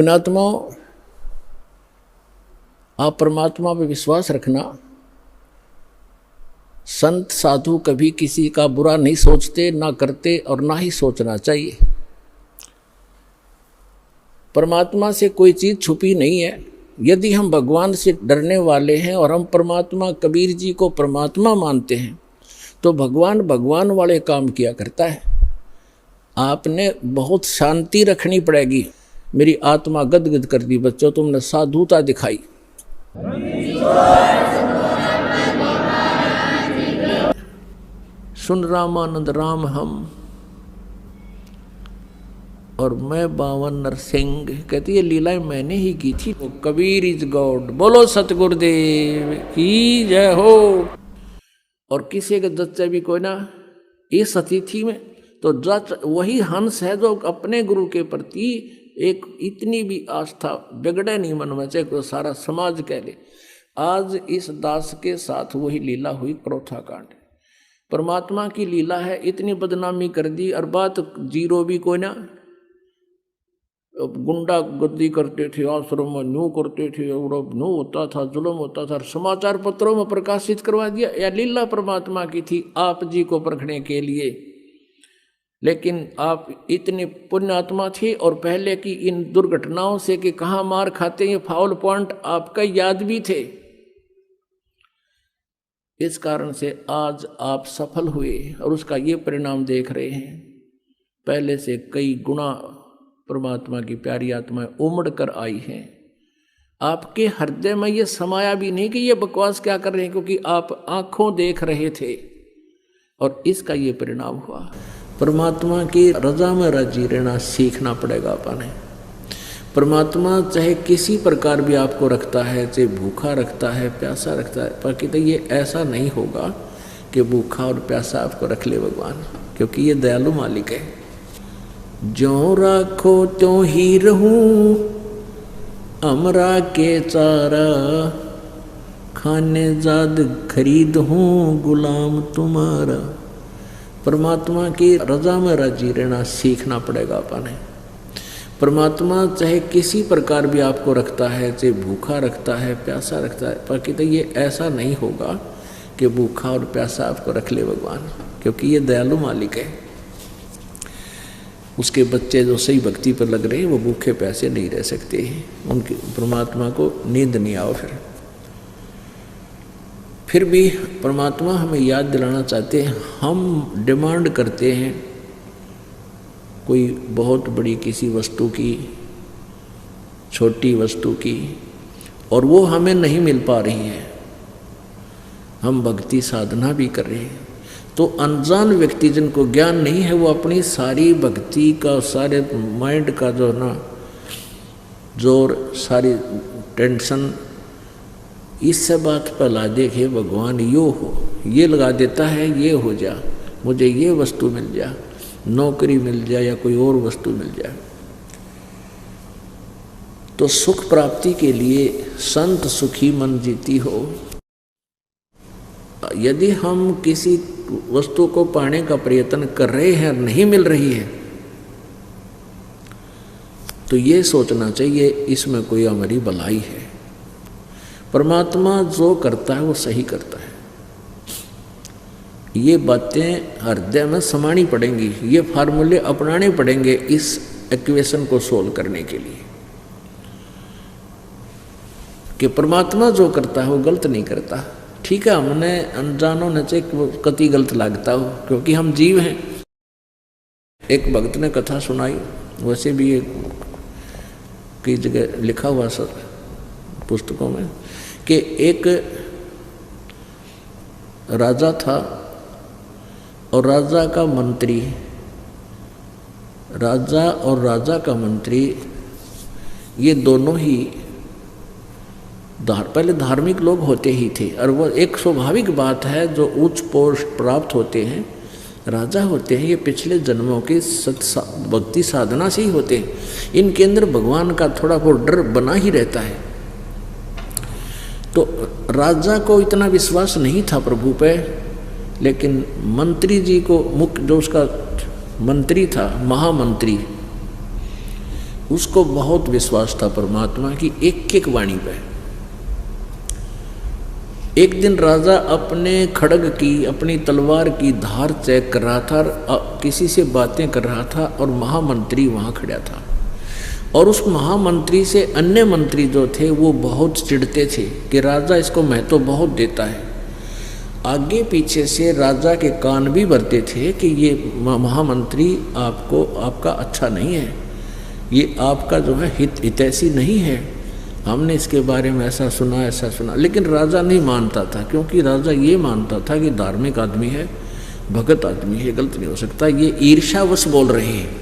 पुण्यात्मा, आप परमात्मा पर विश्वास रखना। संत साधु कभी किसी का बुरा नहीं सोचते, ना करते और ना ही सोचना चाहिए। परमात्मा से कोई चीज छुपी नहीं है। यदि हम भगवान से डरने वाले हैं और हम परमात्मा, कबीर जी को परमात्मा मानते हैं, तो भगवान भगवान वाले काम किया करता है। आपने बहुत शांति रखनी पड़ेगी। मेरी आत्मा गदगद कर दी बच्चों, तुमने साधुता दिखाई। सुन रामानंद राम हम और मैं बावन नरसिंह। कहती है लीलाएं मैंने ही की थी। वो कबीर इज गॉड। बोलो सतगुरुदेव की जय हो। और किसी के जच्चे भी कोई ना इस अतिथि में तो जच वही हंस है जो अपने गुरु के प्रति एक इतनी भी आस्था बिगड़े नहीं मन में, चाहे कोई सारा समाज कह ले। आज इस दास के साथ वही लीला हुई, क्रोथा कांड। परमात्मा की लीला है, इतनी बदनामी कर दी। और बात जीरो भी कोई ना, गुंडा गर्दी करते थे, आश्रम में न्यू करते थे, और न्यू होता था, जुल्म होता था, समाचार पत्रों में प्रकाशित करवा दिया। या लीला परमात्मा की थी आप जी को परखने के लिए। लेकिन आप इतने पुण्यात्मा थे और पहले की इन दुर्घटनाओं से कि कहाँ मार खाते हैं, फाउल पॉइंट आपका याद भी थे। इस कारण से आज आप सफल हुए और उसका ये परिणाम देख रहे हैं। पहले से कई गुना परमात्मा की प्यारी आत्माएं उमड़ कर आई हैं। आपके हृदय में ये समाया भी नहीं कि ये बकवास क्या कर रहे हैं, क्योंकि आप आंखों देख रहे थे और इसका ये परिणाम हुआ। परमात्मा की रजा में राजी रहना सीखना पड़ेगा अपने। परमात्मा चाहे किसी प्रकार भी आपको रखता है, चाहे भूखा रखता है, प्यासा रखता है, पर कहते ये ऐसा नहीं होगा कि भूखा और प्यासा आपको रख ले भगवान, क्योंकि ये दयालु मालिक है। ज्यों राखो त्यों ही रहूं, अमरा के चारा, खाने जाद खरीद हूँ गुलाम तुम्हारा। परमात्मा की रजा में राजी रहना सीखना पड़ेगा अपने। परमात्मा चाहे किसी प्रकार भी आपको रखता है, चाहे भूखा रखता है, प्यासा रखता है, पर कहते ये ऐसा नहीं होगा कि भूखा और प्यासा आपको रख ले भगवान, क्योंकि ये दयालु मालिक है। उसके बच्चे जो सही भक्ति पर लग रहे हैं वो भूखे प्यासे नहीं रह सकते हैं, उनके परमात्मा को नींद नहीं आओ। फिर भी परमात्मा हमें याद दिलाना चाहते हैं। हम डिमांड करते हैं कोई बहुत बड़ी किसी वस्तु की, छोटी वस्तु की, और वो हमें नहीं मिल पा रही है। हम भक्ति साधना भी कर रहे हैं, तो अनजान व्यक्ति जिनको ज्ञान नहीं है वो अपनी सारी भक्ति का, सारे माइंड का जो ना जोर, सारी टेंशन इससे बात पर ला देखे भगवान यो हो, ये लगा देता है, ये हो जा, मुझे ये वस्तु मिल जा, नौकरी मिल जाए या कोई और वस्तु मिल जाए। तो सुख प्राप्ति के लिए संत सुखी मन जीती हो। यदि हम किसी वस्तु को पाने का प्रयत्न कर रहे हैं और नहीं मिल रही है, तो ये सोचना चाहिए इसमें कोई हमारी भलाई है। परमात्मा जो करता है वो सही करता है। ये बातें हृदय में समानी पड़ेंगी, ये फार्मूले अपनाने पड़ेंगे इस इक्वेशन को सोल्व करने के लिए, कि परमात्मा जो करता है वो गलत नहीं करता। ठीक है, हमने अनजानों ने चाहे कति गलत लगता हो, क्योंकि हम जीव हैं। एक भक्त ने कथा सुनाई, वैसे भी ये कई जगह लिखा हुआ सब पुस्तकों में, कि एक राजा था और राजा का मंत्री, राजा और राजा का मंत्री ये दोनों ही पहले धार्मिक लोग होते ही थे। और वो एक स्वाभाविक बात है, जो उच्च पोस्ट प्राप्त होते हैं, राजा होते हैं, ये पिछले जन्मों के भक्ति साधना से ही होते हैं। इनके अंदर भगवान का थोड़ा बहुत डर बना ही रहता है। तो राजा को इतना विश्वास नहीं था प्रभु पे, लेकिन मंत्री जी को, मुख्य जो उसका मंत्री था, महामंत्री, उसको बहुत विश्वास था परमात्मा की एक एक वाणी पे। एक दिन राजा अपने खड्ग की, अपनी तलवार की धार चेक कर रहा था, किसी से बातें कर रहा था और महामंत्री वहाँ खड़ा था। और उस महामंत्री से अन्य मंत्री जो थे वो बहुत चिढ़ते थे कि राजा इसको महत्व बहुत देता है। आगे पीछे से राजा के कान भी भरते थे कि ये महामंत्री आपका अच्छा नहीं है, ये आपका जो है हितैषी नहीं है, हमने इसके बारे में ऐसा सुना। लेकिन राजा नहीं मानता था, क्योंकि राजा ये मानता था कि धार्मिक आदमी है, भगत आदमी है, गलत नहीं हो सकता, ये ईर्ष्यावश बोल रहे हैं।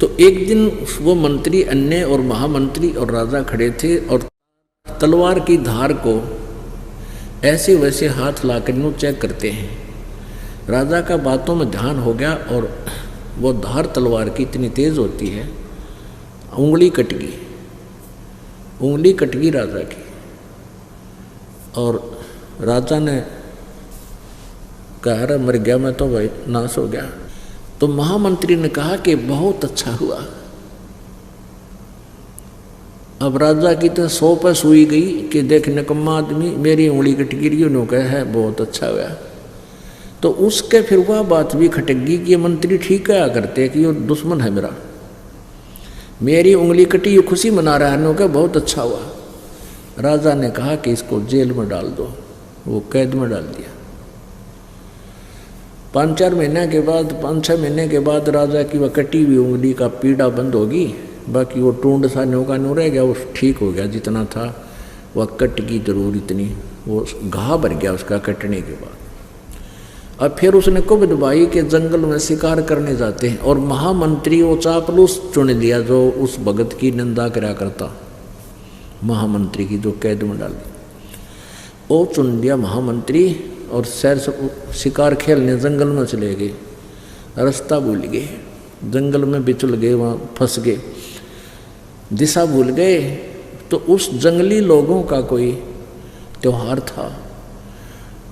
तो एक दिन वो मंत्री अन्य और महामंत्री और राजा खड़े थे और तलवार की धार को ऐसे वैसे हाथ लाकर यूँ चेक करते हैं। राजा का बातों में ध्यान हो गया और वो धार तलवार की इतनी तेज होती है, उंगली कट गई राजा की। और राजा ने कहा मर गया मैं तो, भाई नाश हो गया। तो महामंत्री ने कहा कि बहुत अच्छा हुआ। अब राजा की तो 100 पर सुई गई कि देख निकम्मा आदमी, मेरी उंगली कट गिरी, उन्होंने कहा है बहुत अच्छा हुआ। तो उसके फिर वह बात भी खटक गई कि ये मंत्री ठीक कहा करते कि ये दुश्मन है मेरा, मेरी उंगली कटी, ये खुशी मना रहा है, उन्होंने कहा बहुत अच्छा हुआ। राजा ने कहा कि इसको जेल में डाल दो, वो कैद में डाल दिया। 5-6 महीने के बाद राजा की वह कटी हुई उंगली का पीड़ा बंद होगी, बाकी वो टूंड सा न्योका न्यू रह गया, वो ठीक हो गया जितना था। वह कट की जरूर इतनी, वो घाव भर गया उसका कटने के बाद। अब फिर उसने कुबद भाई के जंगल में शिकार करने जाते हैं और महामंत्री वो चापलूस चुन लिया जो उस भगत की निंदा करा करता, महामंत्री की जो कैद में डाल दी, वो चुन लिया महामंत्री। और सैर शिकार खेलने जंगल में चले गए, रास्ता भूल गए, जंगल में बिचल गए, वहाँ फंस गए, दिशा भूल गए। तो उस जंगली लोगों का कोई त्योहार था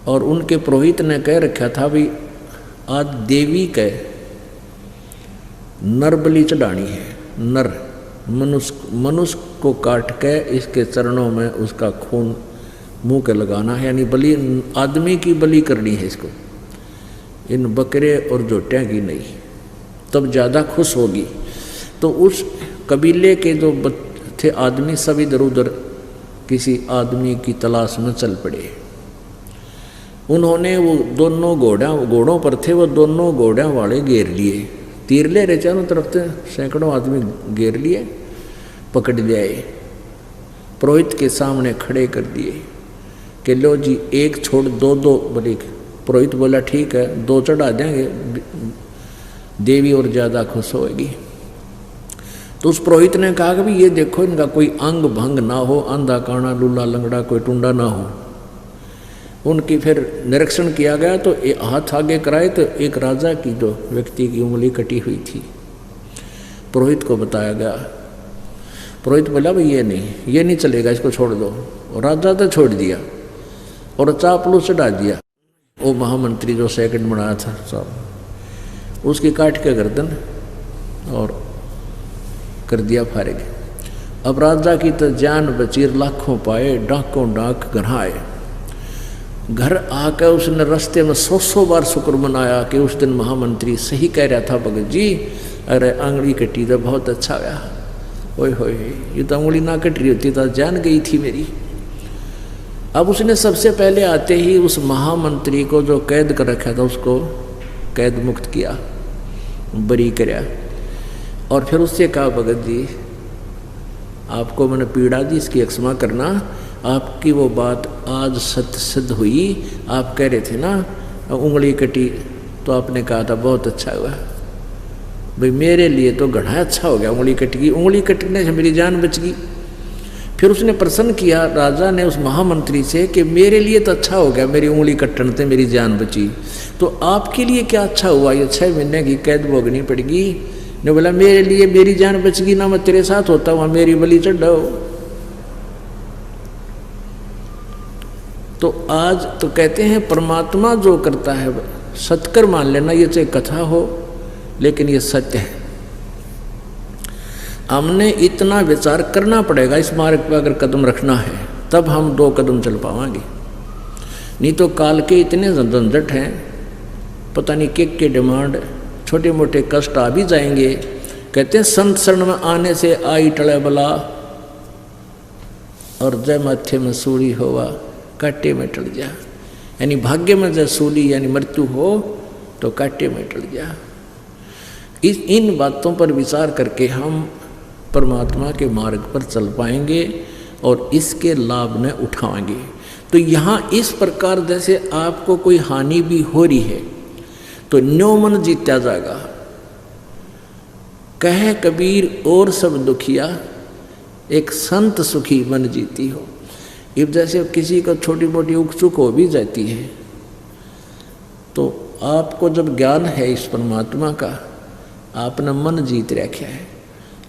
और उनके पुरोहित ने कह रखा था भी आज देवी के नर बलि चढ़ानी है, नर मनुष्य को काट के इसके चरणों में उसका खून मुंह के लगाना है, यानी बलि आदमी की बलि करनी है इसको, इन बकरे और जोटियाँ की नहीं, तब ज़्यादा खुश होगी। तो उस कबीले के जो थे आदमी सब इधर उधर किसी आदमी की तलाश में चल पड़े। उन्होंने वो दोनों घोड़ों पर थे, वो दोनों घोड़ों वाले घेर लिए, तीर ले रहे चारों तरफ से, सैकड़ों आदमी घेर लिए, पकड़ ले आए, पुरोहित के सामने खड़े कर दिए कि लो जी एक छोड़ दो बलि। पुरोहित बोला ठीक है 2 चढ़ा देंगे, देवी और ज़्यादा खुश होएगी। तो उस पुरोहित ने कहा कि भाई ये देखो इनका कोई अंग भंग ना हो, आंधा काना लूला लंगड़ा कोई टुंडा ना हो। उनकी फिर निरीक्षण किया गया तो हाथ आगे कराए तो एक राजा की जो व्यक्ति की उंगली कटी हुई थी, पुरोहित को बताया गया। पुरोहित बोला भाई ये नहीं चलेगा, इसको छोड़ दो। और राजा तो छोड़ दिया और चापलू चढ़ा दिया। वो महामंत्री जो सेकंड बनाया था साहब, उसकी काट के गर्दन और कर दिया फारिग। अब राजा की तो जान बची, लाखों पाए, डाकों डाक घर आए। घर आकर उसने रास्ते में 100 बार शुक्र मनाया कि उस दिन महामंत्री सही कह रहा था भगत जी, अरे आंगली कटी तो बहुत अच्छा गया, ओए होए ये तो उंगली ना कट रही होती तो जान गई थी मेरी। अब उसने सबसे पहले आते ही उस महामंत्री को जो कैद कर रखा था उसको कैद मुक्त किया, बरी कराया। और फिर उससे कहा भगत जी आपको मैंने पीड़ा दी, इसकी क्षमा करना, आपकी वो बात आज सत्य सिद्ध हुई। आप कह रहे थे ना उंगली कटी, तो आपने कहा था बहुत अच्छा हुआ भाई, मेरे लिए तो घना अच्छा हो गया, उंगली कट गई, उंगली कटने से मेरी जान बच गई। फिर उसने प्रश्न किया राजा ने उस महामंत्री से कि मेरे लिए तो अच्छा हो गया, मेरी उंगली कटने से मेरी जान बची, तो आपके लिए क्या अच्छा हुआ, ये 6 महीने की कैद भोगनी पड़ेगी। ने बोला मेरे लिए मेरी जान बच गई ना, मैं तेरे साथ होता वहाँ मेरी बलि चढ़ाओ। तो आज तो कहते हैं परमात्मा जो करता है सत्कर मान लेना, ये चाहे कथा हो लेकिन ये सत्य है। हमने इतना विचार करना पड़ेगा इस मार्ग पर अगर कदम रखना है, तब हम 2 कदम चल पाएंगे। नहीं तो काल के इतने झंझट हैं, पता नहीं के डिमांड, छोटे मोटे कष्ट आ भी जाएंगे। कहते हैं संत शरण में आने से आई टले बला, और जय माथे में सूली होवा काटे में टल जा। यानी भाग्य में जब सूली यानी मृत्यु हो तो काटे में टल जा। इन बातों पर विचार करके हम परमात्मा के मार्ग पर चल पाएंगे और इसके लाभ न उठाएंगे। तो यहाँ इस प्रकार जैसे आपको कोई हानि भी हो रही है तो न्यो मन जीता जाएगा। कहे कबीर और सब दुखिया, एक संत सुखी मन जीती हो। अब जैसे किसी को छोटी मोटी उकचुक हो भी जाती है, तो आपको जब ज्ञान है इस परमात्मा का, आपने मन जीत रखा है,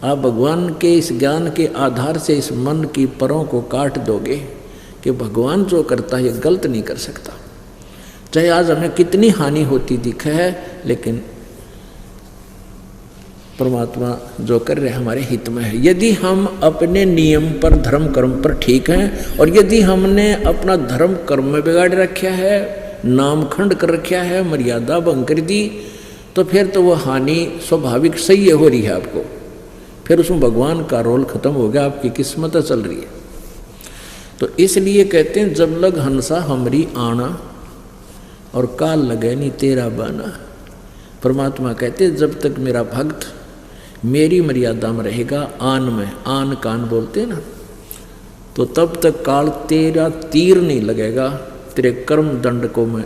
आप भगवान के इस ज्ञान के आधार से इस मन की परों को काट दोगे कि भगवान जो करता है ये गलत नहीं कर सकता। चाहे आज हमें कितनी हानि होती दिखे है, लेकिन परमात्मा जो कर रहे हमारे हित में है। यदि हम अपने नियम पर धर्म कर्म पर ठीक हैं, और यदि हमने अपना धर्म कर्म में बिगाड़ रखा है, नामखंड कर रखा है, मर्यादा भंग कर दी, तो फिर तो वो हानि स्वाभाविक सही हो रही है आपको। फिर उसमें भगवान का रोल खत्म हो गया, आपकी किस्मत चल रही है। तो इसलिए कहते हैं जब लग हंसा हमरी आना, और काल लगे नहीं तेरा बाना। परमात्मा कहते हैं जब तक मेरा भक्त मेरी मर्यादा में रहेगा, आन में, आन कान बोलते ना, तो तब तक काल तेरा तीर नहीं लगेगा, तेरे कर्म दंड को मैं